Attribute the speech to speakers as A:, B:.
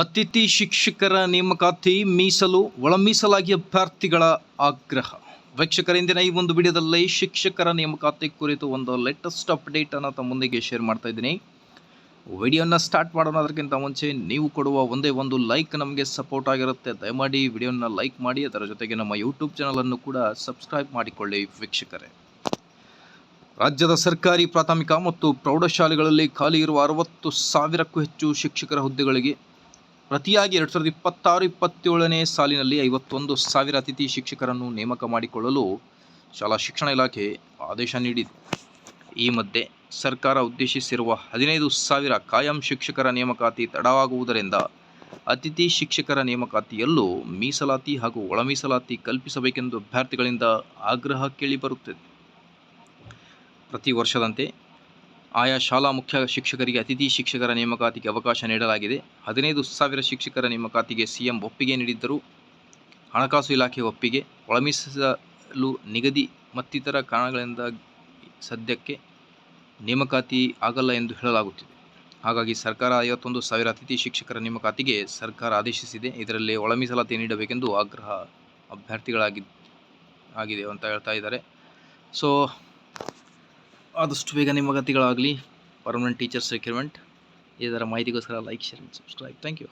A: ಅತಿಥಿ ಶಿಕ್ಷಕರ ನೇಮಕಾತಿ ಮೀಸಲು ಒಳ ಮೀಸಲಾಗಿ ಅಭ್ಯರ್ಥಿಗಳ ಆಗ್ರಹ. ವೀಕ್ಷಕರ, ಇಂದಿನ ಈ ಒಂದು ವಿಡಿಯೋದಲ್ಲಿ ಶಿಕ್ಷಕರ ನೇಮಕಾತಿ ಕುರಿತು ಒಂದು ಲೇಟೆಸ್ಟ್ ಅಪ್ಡೇಟ್ ಅನ್ನು ತಮ್ಮೊಂದಿಗೆ ಶೇರ್ ಮಾಡ್ತಾ ಇದ್ದೀನಿ. ವಿಡಿಯೋನ ಸ್ಟಾರ್ಟ್ ಮಾಡೋಣ. ಅದಕ್ಕಿಂತ ಮುಂಚೆ ನೀವು ಕೊಡುವ ಒಂದೇ ಒಂದು ಲೈಕ್ ನಮಗೆ ಸಪೋರ್ಟ್ ಆಗಿರುತ್ತೆ. ದಯಮಾಡಿ ವಿಡಿಯೋನ ಲೈಕ್ ಮಾಡಿ, ಅದರ ಜೊತೆಗೆ ನಮ್ಮ ಯೂಟ್ಯೂಬ್ ಚಾನಲನ್ನು ಕೂಡ ಸಬ್ಸ್ಕ್ರೈಬ್ ಮಾಡಿಕೊಳ್ಳಿ. ವೀಕ್ಷಕರೇ, ರಾಜ್ಯದ ಸರ್ಕಾರಿ ಪ್ರಾಥಮಿಕ ಮತ್ತು ಪ್ರೌಢಶಾಲೆಗಳಲ್ಲಿ ಖಾಲಿ ಇರುವ 60,000ಕ್ಕೂ ಹೆಚ್ಚು ಶಿಕ್ಷಕರ ಹುದ್ದೆಗಳಿಗೆ ಪ್ರತಿಯಾಗಿ 2026-27ನೇ ಸಾಲಿನಲ್ಲಿ 51,000 ಅತಿಥಿ ಶಿಕ್ಷಕರನ್ನು ನೇಮಕ ಮಾಡಿಕೊಳ್ಳಲು ಶಾಲಾ ಶಿಕ್ಷಣ ಇಲಾಖೆ ಆದೇಶ ನೀಡಿದೆ. ಈ ಮಧ್ಯೆ ಸರ್ಕಾರ ಉದ್ದೇಶಿಸಿರುವ 15,000 ಕಾಯಂ ಶಿಕ್ಷಕರ ನೇಮಕಾತಿ ತಡವಾಗುವುದರಿಂದ ಅತಿಥಿ ಶಿಕ್ಷಕರ ನೇಮಕಾತಿಯಲ್ಲೂ ಮೀಸಲಾತಿ ಹಾಗೂ ಒಳ ಮೀಸಲಾತಿ ಕಲ್ಪಿಸಬೇಕೆಂದು ಅಭ್ಯರ್ಥಿಗಳಿಂದ ಆಗ್ರಹ ಕೇಳಿಬರುತ್ತಿದೆ. ಪ್ರತಿ ವರ್ಷದಂತೆ ಆಯಾ ಶಾಲಾ ಮುಖ್ಯ ಶಿಕ್ಷಕರಿಗೆ ಅತಿಥಿ ಶಿಕ್ಷಕರ ನೇಮಕಾತಿಗೆ ಅವಕಾಶ ನೀಡಲಾಗಿದೆ. 15,000 ಶಿಕ್ಷಕರ ನೇಮಕಾತಿಗೆ ಸಿಎಂ ಒಪ್ಪಿಗೆ ನೀಡಿದ್ದರೂ ಹಣಕಾಸು ಇಲಾಖೆ ಒಪ್ಪಿಗೆ, ಒಳಮೀಸಲು ನಿಗದಿ ಮತ್ತಿತರ ಕಾರಣಗಳಿಂದ ಸದ್ಯಕ್ಕೆ ನೇಮಕಾತಿ ಆಗಲ್ಲ ಎಂದು ಹೇಳಲಾಗುತ್ತಿದೆ. ಹಾಗಾಗಿ ಸರ್ಕಾರ 51,000 ಅತಿಥಿ ಶಿಕ್ಷಕರ ನೇಮಕಾತಿಗೆ ಸರ್ಕಾರ ಆದೇಶಿಸಿದೆ. ಇದರಲ್ಲಿ ಒಳ ಮೀಸಲಾತಿ ನೀಡಬೇಕೆಂದು ಆಗ್ರಹ ಅಭ್ಯರ್ಥಿಗಳಾಗಿದೆ ಅಂತ ಹೇಳ್ತಾ ಇದ್ದಾರೆ. ಸೊ ಆದಷ್ಟು ಬೇಗ ನೇಮಕಾತಿಗಳಾಗಲಿ. Permanent teachers recruitment. ಇದರ ಮಾಹಿತಿಗೋಸ್ಕರ like, share, subscribe. Thank you.